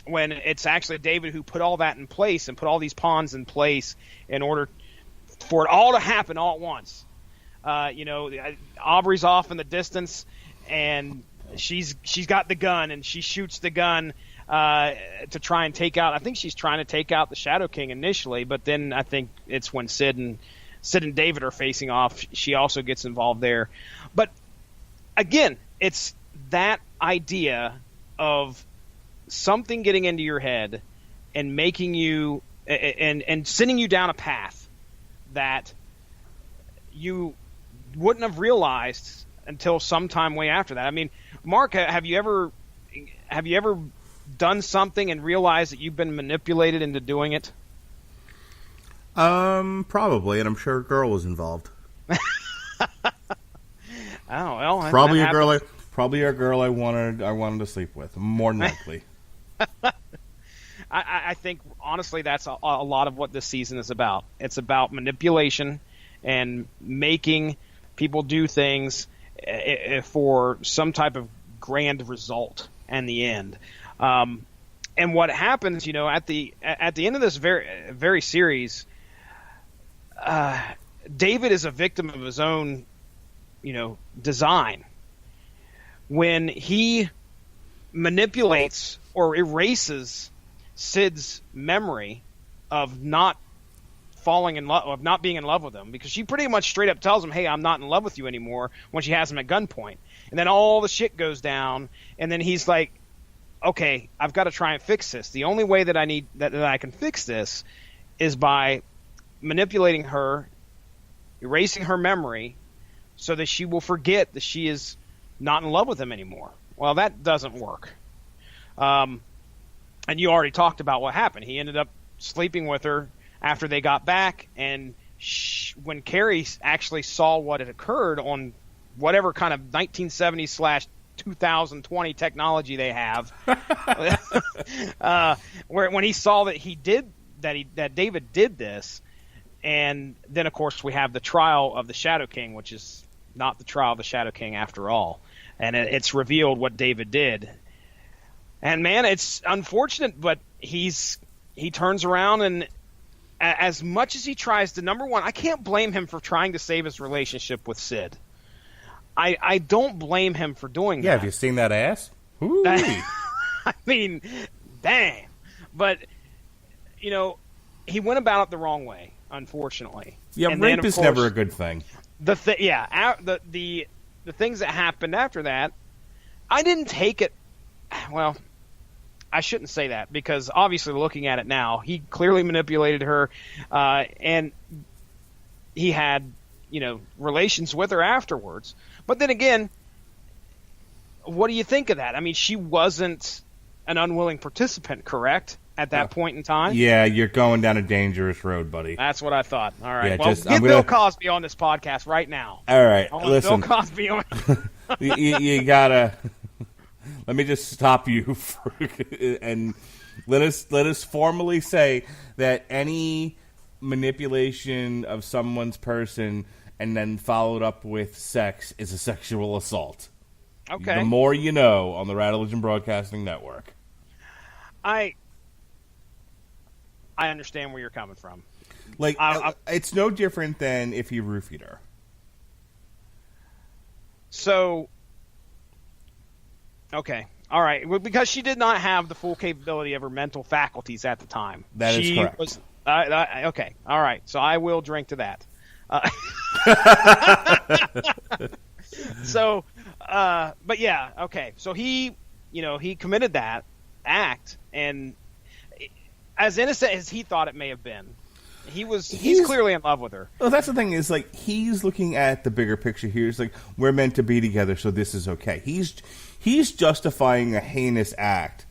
when it's actually David who put all that in place and put all these pawns in place in order for it all to happen all at once. Aubrey's off in the distance, and she's got the gun, and she shoots the gun to try and take out. I think she's trying to take out the Shadow King initially, but then I think it's when Sid and David are facing off. She also gets involved there. But again, it's that idea of something getting into your head and making you and sending you down a path that you wouldn't have realized until sometime way after that. I mean, Mark, have you ever done something and realized that you've been manipulated into doing it? Probably, and I'm sure a girl was involved. Oh well, probably a girl I wanted to sleep with. More than likely. I think honestly that's a lot of what this season is about. It's about manipulation and making people do things for some type of grand result in the end. And what happens, at the end of this very series, David is a victim of his own, design. When he manipulates or erases Sid's memory of not falling in love, of not being in love with him, because she pretty much straight up tells him, "Hey, I'm not in love with you anymore," when she has him at gunpoint. And then all the shit goes down, and then he's like, "Okay, I've got to try and fix this. The only way that I can fix this is by manipulating her, erasing her memory, so that she will forget that she is not in love with him anymore." Well, that doesn't work. And you already talked about what happened. He ended up sleeping with her after they got back, and when Carrie actually saw what had occurred on whatever kind of 1970/2020 technology they have, when he saw that David did this, and then of course we have the trial of the Shadow King, which is not the trial of the Shadow King after all, and it's revealed what David did. And man, it's unfortunate, but he turns around, and as much as he tries to, number one, I can't blame him for trying to save his relationship with Sid. I don't blame him for doing that. Yeah, have you seen that ass? I mean, damn. But, he went about it the wrong way, unfortunately. Yeah, and rape then, is course, never a good thing. The things that happened after that, I didn't take it. Well, I shouldn't say that, because obviously looking at it now, he clearly manipulated her, and he had, relations with her afterwards. But then again, what do you think of that? I mean, she wasn't an unwilling participant, correct, at that point in time? Yeah, you're going down a dangerous road, buddy. That's what I thought. All right. Yeah, get Bill Cosby on this podcast right now. All right, listen. Bill Cosby on. you gotta... Let me just stop you and let us formally say that any manipulation of someone's person and then followed up with sex is a sexual assault. Okay. The more you know on the Rattlevision Broadcasting Network. I understand where you're coming from. Like, it's no different than if he roofied her. So... Okay. All right. Well, because she did not have the full capability of her mental faculties at the time. That is correct. Okay. All right. So I will drink to that. But yeah. Okay. So he committed that act, and as innocent as he thought it may have been, he's clearly in love with her. Well, that's the thing is, like, he's looking at the bigger picture here. It's like, we're meant to be together, so this is okay. He's justifying a heinous act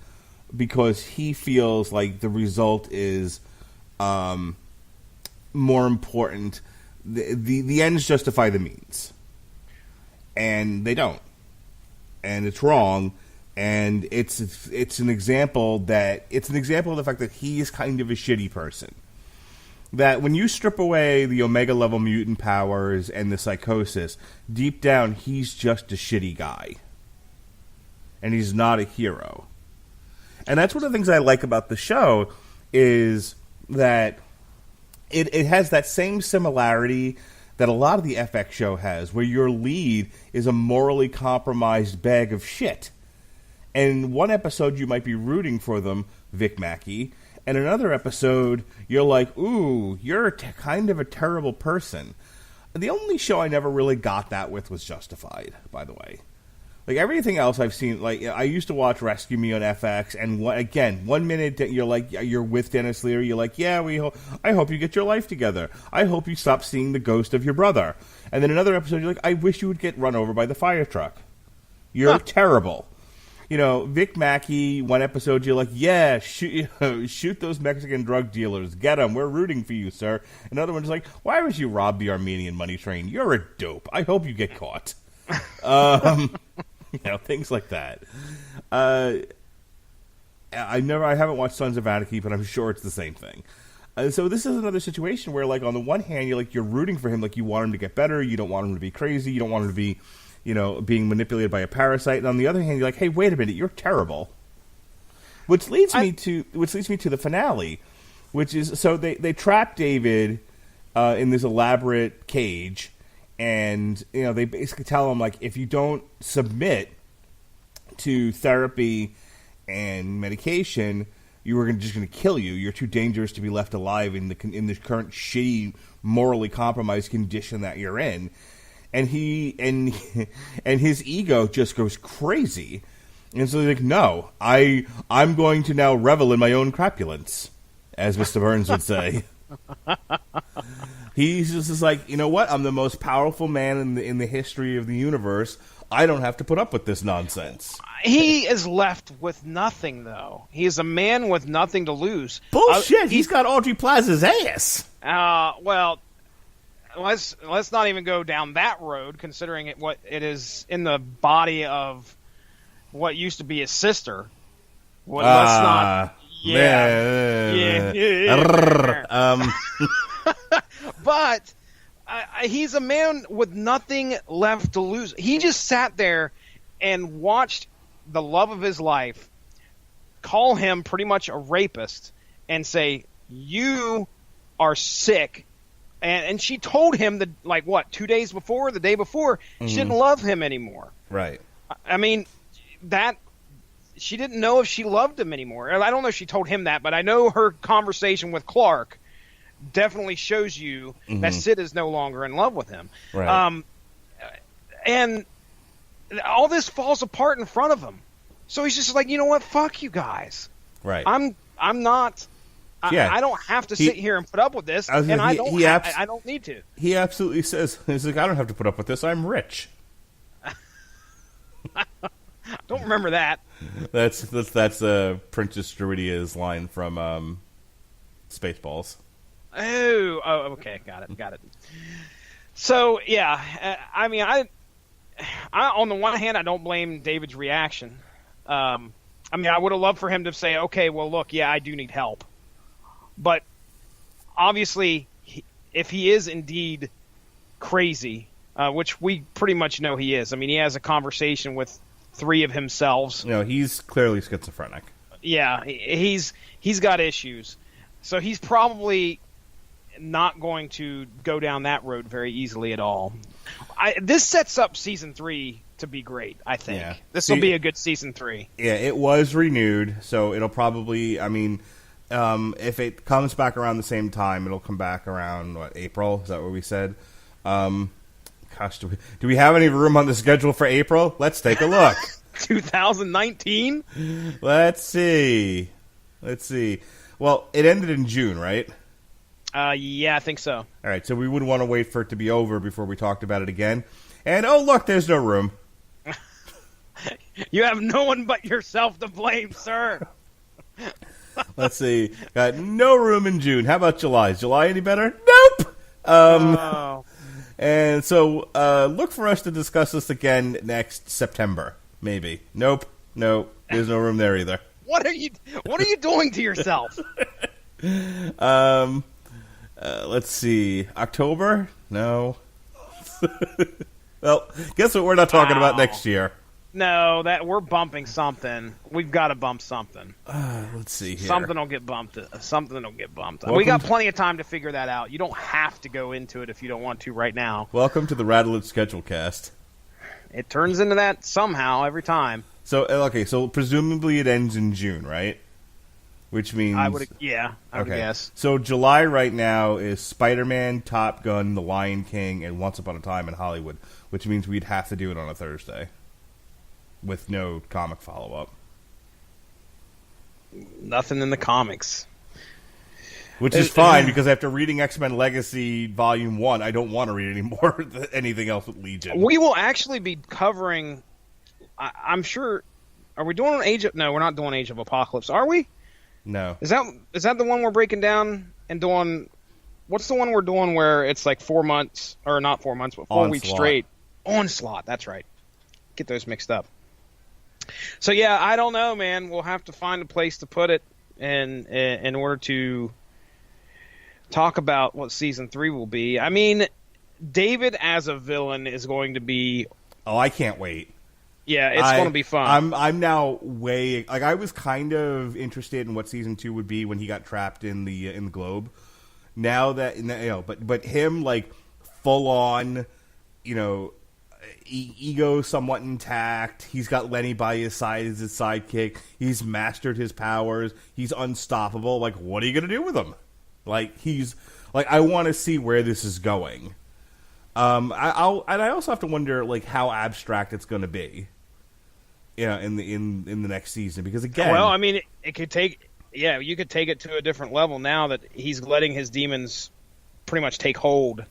because he feels like the result is more important. The ends justify the means, and they don't, and it's wrong. And it's an example of the fact that he is kind of a shitty person. That when you strip away the Omega level mutant powers and the psychosis, deep down he's just a shitty guy. And he's not a hero. And that's one of the things I like about the show, is that it has that same similarity that a lot of the FX show has, where your lead is a morally compromised bag of shit. And one episode you might be rooting for them, Vic Mackey, and another episode you're like, ooh, you're kind of a terrible person. The only show I never really got that with was Justified, by the way. Like, everything else I've seen, like, I used to watch Rescue Me on FX, and one minute you're like, you're with Dennis Leary, you're like, yeah, I hope you get your life together. I hope you stop seeing the ghost of your brother. And then another episode, you're like, I wish you would get run over by the fire truck. You're terrible. Vic Mackey, one episode, you're like, yeah, shoot those Mexican drug dealers. Get them. We're rooting for you, sir. Another one's like, why would you rob the Armenian money train? You're a dope. I hope you get caught. Things like that. I haven't watched Sons of Anarchy, but I'm sure it's the same thing. So this is another situation where, like, on the one hand, you're rooting for him, like, you want him to get better, you don't want him to be crazy, you don't want him to be, being manipulated by a parasite. And on the other hand, you're like, hey, wait a minute, you're terrible. Which leads me to the finale, which is, so they trap David in this elaborate cage, and they basically tell him, like, if you don't submit to therapy and medication, you were just going to kill you. You're too dangerous to be left alive in the current shitty, morally compromised condition that you're in. And his ego just goes crazy. And so they're like, no, I'm going to now revel in my own crapulence, as Mr. Burns would say. He's just like, you know what? I'm the most powerful man in the history of the universe. I don't have to put up with this nonsense. He is left with nothing, though. He is a man with nothing to lose. Bullshit! He's got Aubrey Plaza's ass. Well, let's not even go down that road, considering what it is in the body of what used to be his sister. Well, let's not. Yeah. But he's a man with nothing left to lose. He just sat there and watched the love of his life call him pretty much a rapist and say, you are sick. And she told him that, like, what, 2 days before, the day before, she didn't love him anymore. Right. I mean, she didn't know if she loved him anymore. I don't know if she told him that, but I know her conversation with Clark definitely shows you that Sid is no longer in love with him. Right. And all this falls apart in front of him. So he's just like, you know what? Fuck you guys. Right. I'm not. I don't have to sit here and put up with this, and I don't need to. He absolutely says, he's like, I don't have to put up with this. I'm rich. Don't remember that. That's Princess Druidia's line from Spaceballs. Oh, okay, got it. So yeah, I mean, I on the one hand, I don't blame David's reaction. I mean, I would have loved for him to say, okay, well, look, yeah, I do need help. But obviously, if he is indeed crazy, which we pretty much know he is. I mean, he has a conversation with 3 of himself. He's clearly schizophrenic. Yeah, he's got issues. So he's probably not going to go down that road very easily at all. This sets up season 3 to be great, I think. Yeah. This will be a good season 3. Yeah, it was renewed, so it'll probably, I mean, if it comes back around the same time, it'll come back around, April? Is that what we said? Gosh, do we have any room on the schedule for April? Let's take a look. 2019? Let's see. Well, it ended in June, right? Yeah, I think so. All right, so we would want to wait for it to be over before we talked about it again. And, oh, look, there's no room. You have no one but yourself to blame, sir. Let's see. Got no room in June. How about July? Is July any better? Nope. And so look for us to discuss this again next September, maybe. Nope. There's no room there either. What are you doing to yourself? Let's see. October? No. Well, guess what we're not talking about next year? No, that we're bumping something. We've got to bump something. Let's see here. Something will get bumped. We got plenty of time to figure that out. You don't have to go into it if you don't want to right now. Welcome to the Rattlewood Schedule Cast. It turns into that somehow every time. So, okay, so presumably it ends in June, right? Which means... I would guess. So July right now is Spider-Man, Top Gun, The Lion King, and Once Upon a Time in Hollywood, which means we'd have to do it on a Thursday with no comic follow-up. Nothing in the comics. Which is fine, because after reading X-Men Legacy Volume 1, I don't want to read anything else with Legion. We will actually be covering... I'm sure Are we doing Age of? No, we're not doing Age of Apocalypse, are we? No. Is that the one we're breaking down and doing? What's the one we're doing where it's like 4 months, or not 4 months, but 4 weeks straight? Onslaught. That's right. Get those mixed up. So yeah, I don't know, man. We'll have to find a place to put it, and in order to talk about what season 3 will be. I mean, David as a villain is going to be. Oh, I can't wait. Yeah, it's going to be fun. I'm now way like I was kind of interested in what season 2 would be when he got trapped in the globe. Now that but him like full on, ego somewhat intact. He's got Lenny by his side as his sidekick. He's mastered his powers. He's unstoppable. Like, what are you gonna do with him? Like, I want to see where this is going. I also have to wonder like how abstract it's gonna be. In the next season, because again, well, I mean, it could take. Yeah, you could take it to a different level now that he's letting his demons pretty much take hold.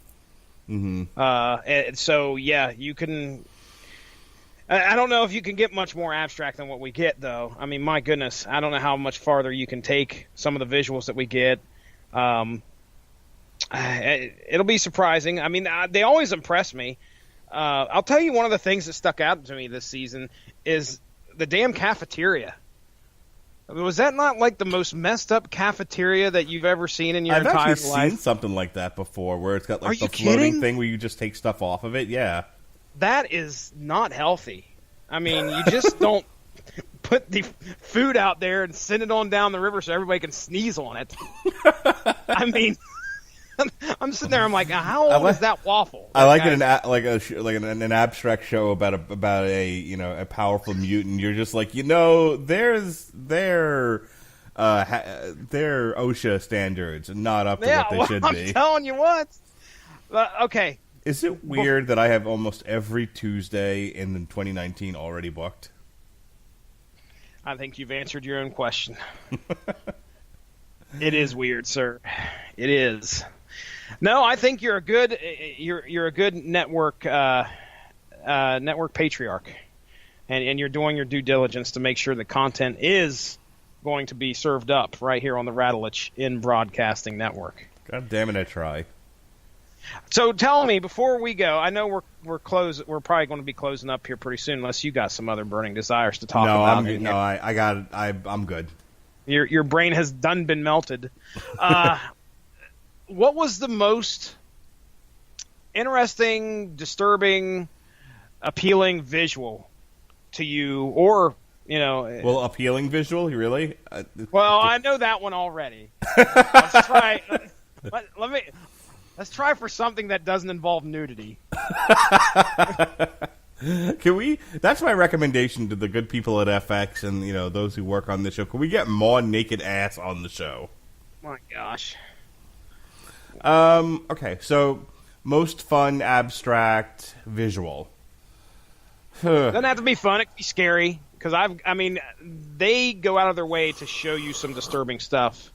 Mm-hmm. And so, yeah, you can. I don't know if you can get much more abstract than what we get, though. I mean, my goodness, I don't know how much farther you can take some of the visuals that we get. It'll be surprising. I mean, they always impress me. I'll tell you one of the things that stuck out to me this season is the damn cafeteria. I mean, was that not like the most messed up cafeteria that you've ever seen in your entire life? I've actually seen something like that before, where it's got like the floating thing where you just take stuff off of it. Yeah, that is not healthy. I mean, you just don't put the food out there and send it on down the river so everybody can sneeze on it. I mean. I'm sitting there. I'm like, how old is that waffle? I like it an abstract show about a powerful mutant. You're just like, there's their OSHA standards not up to what they should be. I'm telling you what. Okay. Is it weird that I have almost every Tuesday in 2019 already booked? I think you've answered your own question. It is weird, sir. It is. No, I think you're a good network network patriarch, and you're doing your due diligence to make sure the content is going to be served up right here on the Rattlich in Broadcasting Network. God damn it, I try. So tell me before we go. I know we're close. We're probably going to be closing up here pretty soon, unless you got some other burning desires to talk about. I got it. I'm good. Your brain has done been melted. What was the most interesting, disturbing, appealing visual to you, or Well, appealing visual, really? Well, I know that one already. Let's try. Let's try for something that doesn't involve nudity. Can we? That's my recommendation to the good people at FX and those who work on this show. Can we get more naked ass on the show? My gosh. Okay, so most fun, abstract, visual. Doesn't have to be fun. It can be scary because they go out of their way to show you some disturbing stuff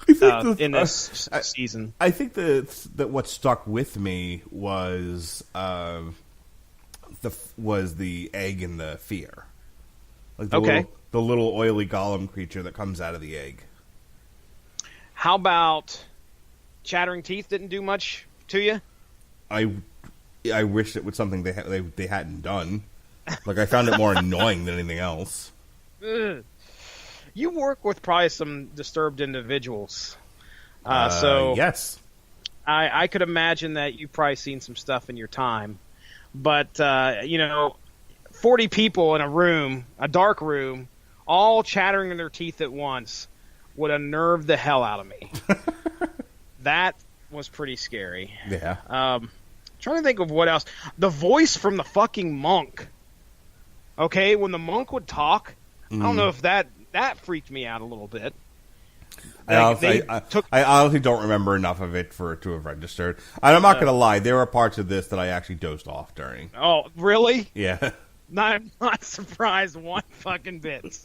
in this season. I think that what stuck with me was the egg and the fear, like the little oily golem creature that comes out of the egg. How about chattering teeth? Didn't do much to you? I wish it was something they hadn't done. Like, I found it more annoying than anything else. Ugh. You work with probably some disturbed individuals, so yes, I could imagine that you've probably seen some stuff in your time. But 40 people in a room, a dark room, all chattering in their teeth at once, would unnerve the hell out of me. That was pretty scary. Yeah. Trying to think of what else. The voice from the fucking monk. Okay, when the monk would talk, I don't know if that freaked me out a little bit. I honestly don't remember enough of it for it to have registered. And I'm not going to lie, there were parts of this that I actually dozed off during. Oh, really? Yeah. I'm not surprised one fucking bit.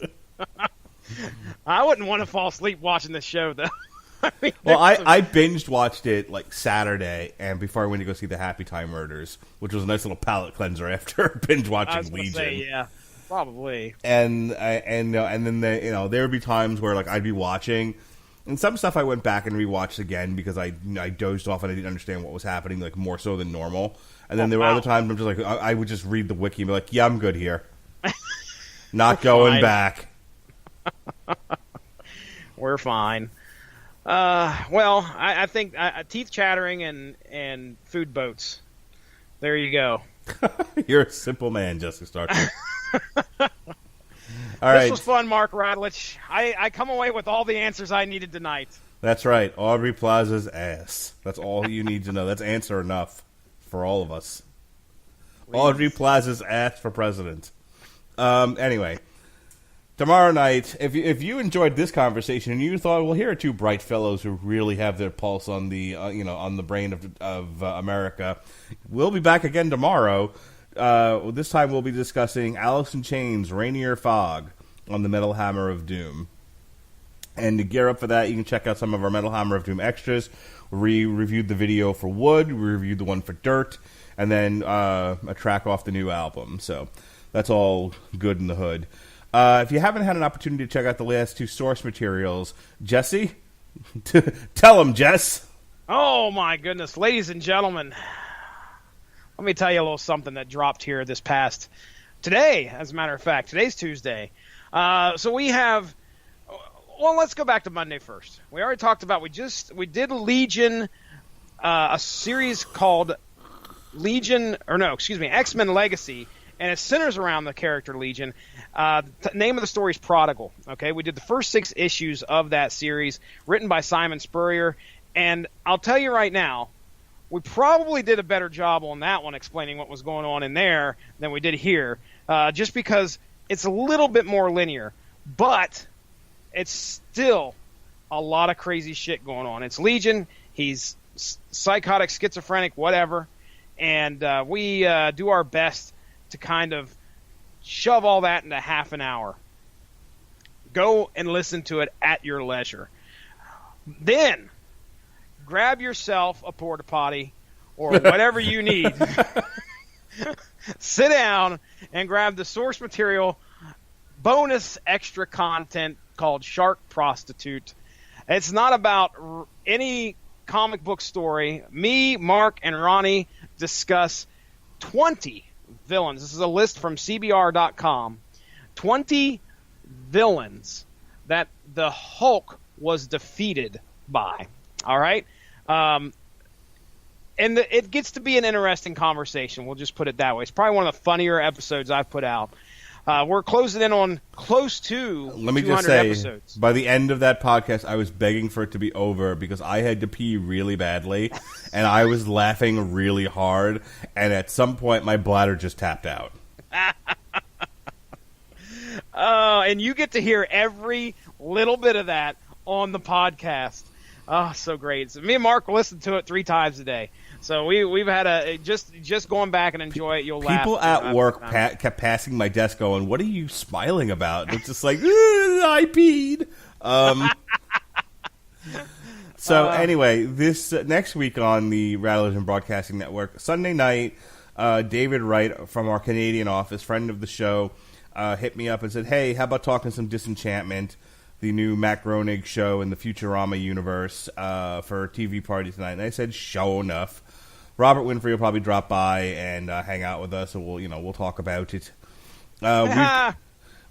I wouldn't want to fall asleep watching this show, though. I binged watched it like Saturday, and before I went to go see the Happy Time Murders, which was a nice little palate cleanser after binge watching Legion. Yeah. Probably. And then there would be times where like I'd be watching, and some stuff I went back and rewatched again because I dozed off and I didn't understand what was happening, like more so than normal. And then there were other times I'm just like I would just read the wiki and be like, yeah, I'm good here, not going back. We're fine. Well, I think teeth chattering and food boats. There you go. You're a simple man, Jessica Starcher. All this right. was fun, Mark Radlich. I come away with all the answers I needed tonight. That's right. Aubrey Plaza's ass. That's all you need to know. That's answer enough for all of us. Please. Aubrey Plaza's ass for president. Anyway, tomorrow night, if you enjoyed this conversation and you thought, well, here are two bright fellows who really have their pulse on the on the brain of America, we'll be back again tomorrow. This time we'll be discussing Alice in Chains' Rainier Fog on the Metal Hammer of Doom. And to gear up for that, you can check out some of our Metal Hammer of Doom extras. We reviewed the video for Wood, we reviewed the one for Dirt, and then a track off the new album. So that's all good in the hood. If you haven't had an opportunity to check out the last two source materials, Jesse, tell them, Jess. Oh, my goodness. Ladies and gentlemen, let me tell you a little something that dropped here today, as a matter of fact. Today's Tuesday. So we have, well, let's go back to Monday first. We already talked about, we did Legion, a series called X-Men Legacy, and it centers around the character Legion. The name of the story is Prodigal. Okay, we did the first 6 issues of that series, written by Simon Spurrier, and I'll tell you right now, we probably did a better job on that one explaining what was going on in there than we did here, just because it's a little bit more linear, but it's still a lot of crazy shit going on. It's Legion, he's psychotic, schizophrenic, whatever, and we do our best to kind of shove all that into half an hour. Go and listen to it at your leisure. Then grab yourself a porta potty or whatever you need. Sit down and grab the source material bonus extra content called Shark Prostitute. It's not about any comic book story. Me, Mark, and Ronnie discuss 20 villains. This is a list from CBR.com. 20 villains that the Hulk was defeated by. All right? And it gets to be an interesting conversation. We'll just put it that way. It's probably one of the funnier episodes I've put out. We're closing in on close to 200 Let me just say, episodes. By the end of that podcast, I was begging for it to be over because I had to pee really badly, and I was laughing really hard, and at some point my bladder just tapped out. And you get to hear every little bit of that on the podcast. Oh, so great. So me and Mark listen to it 3 times a day. So we've had just going back and enjoy it. You'll laugh. People at work kept passing my desk going, "What are you smiling about?" It's just like, I peed. So anyway, this next week on the Rattlers and Broadcasting Network, Sunday night, David Wright from our Canadian office, friend of the show, hit me up and said, "Hey, how about talking some Disenchantment, the new Matt Groening show in the Futurama universe for a TV party tonight?" And I said, "Sure enough." Robert Winfrey will probably drop by and hang out with us, and we'll talk about it.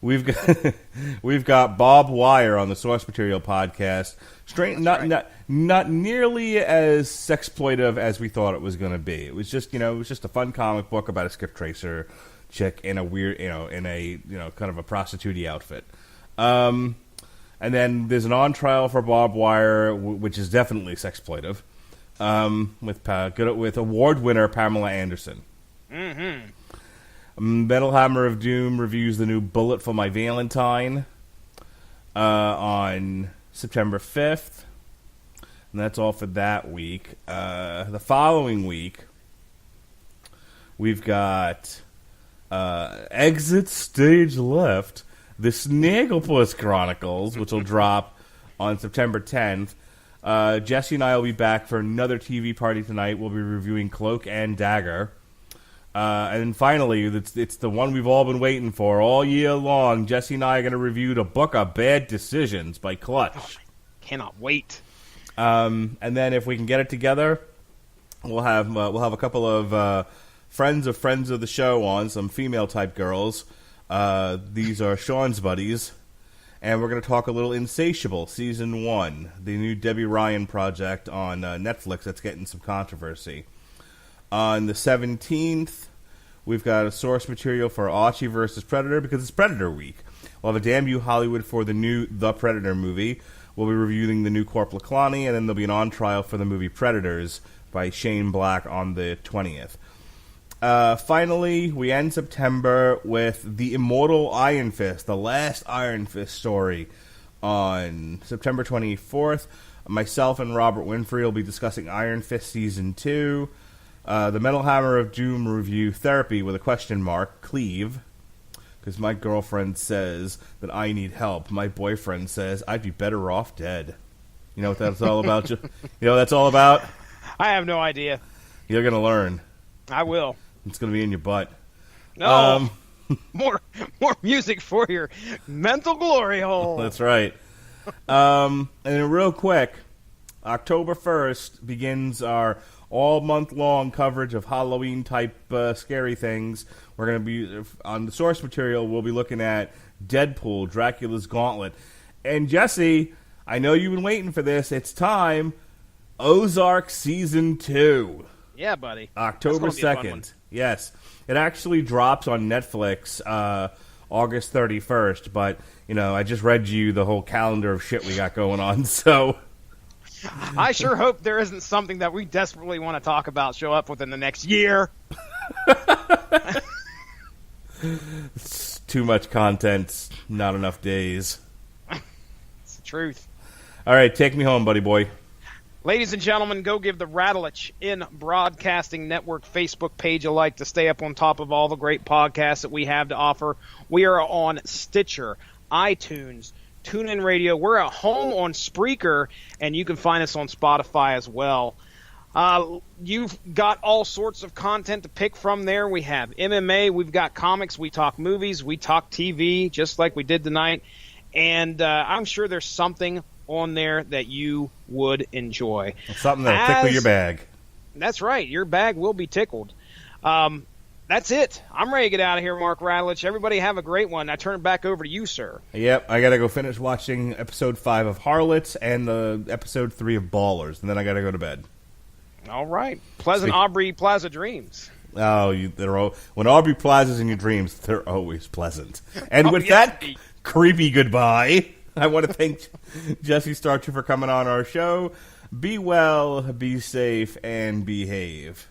We've got Bob Wire on the Source Material podcast. Not nearly as sexploitive as we thought it was going to be. It was just a fun comic book about a Skip Tracer chick in a weird kind of a prostitute-y outfit. And then there's an on trial for Bob Wire, which is definitely sexploitive. With award winner Pamela Anderson. Mm-hmm. Metal Hammer of Doom reviews the new Bullet for My Valentine on September 5th. And that's all for that week. The following week, we've got Exit Stage Left, the Snagglepuss Chronicles, which will drop on September 10th. Jesse and I will be back for another TV party tonight. We'll be reviewing Cloak and Dagger. And then finally, it's the one we've all been waiting for all year long. Jesse and I are going to review the book of Bad Decisions by Clutch. Oh, cannot wait. And then if we can get it together, we'll have a couple of friends of the show on, some female type girls. These are Sean's buddies, and we're going to talk a little Insatiable Season 1, the new Debbie Ryan project on Netflix that's getting some controversy. On the 17th, we've got a source material for Archie vs. Predator because it's Predator Week. We'll have a Damn You Hollywood for the new The Predator movie. We'll be reviewing the new Corp Laclani, and then there'll be an on trial for the movie Predators by Shane Black on the 20th. Finally, we end September with The Immortal Iron Fist, the last Iron Fist story on September 24th. Myself and Robert Winfrey will be discussing Iron Fist Season 2. The Metal Hammer of Doom review Therapy with a question mark, Cleave, because my girlfriend says that I need help. My boyfriend says I'd be better off dead. You know what that's all about? You know what that's all about? I have no idea. You're going to learn. I will. It's going to be in your butt. No. More music for your mental glory hole. That's right. And then real quick, October 1st begins our all-month-long coverage of Halloween-type scary things. We're going to be, on the source material, we'll be looking at Deadpool, Dracula's Gauntlet. And Jesse, I know you've been waiting for this. It's time. Ozark Season 2. Yeah, buddy. October 2nd. Yes. It actually drops on Netflix August 31st, but, you know, I just read you the whole calendar of shit we got going on, so... I sure hope there isn't something that we desperately want to talk about show up within the next year. It's too much content, not enough days. It's the truth. All right, take me home, buddy boy. Ladies and gentlemen, go give the Rattlich in Broadcasting Network Facebook page a like to stay up on top of all the great podcasts that we have to offer. We are on Stitcher, iTunes, TuneIn Radio. We're at home on Spreaker, and you can find us on Spotify as well. You've got all sorts of content to pick from there. We have MMA, we've got comics, we talk movies, we talk TV, just like we did tonight. And I'm sure there's something on there that you would enjoy. Something that'll tickle your bag. That's right. Your bag will be tickled. That's it. I'm ready to get out of here, Mark Rattlich. Everybody have a great one. I turn it back over to you, sir. Yep, I got to go finish watching Episode 5 of Harlots and Episode 3 of Ballers, and then I got to go to bed. All right. Pleasant Aubrey Plaza dreams. Oh, when Aubrey Plaza's in your dreams, they're always pleasant. And with that creepy goodbye, I want to thank Jesse Starcher for coming on our show. Be well, be safe, and behave.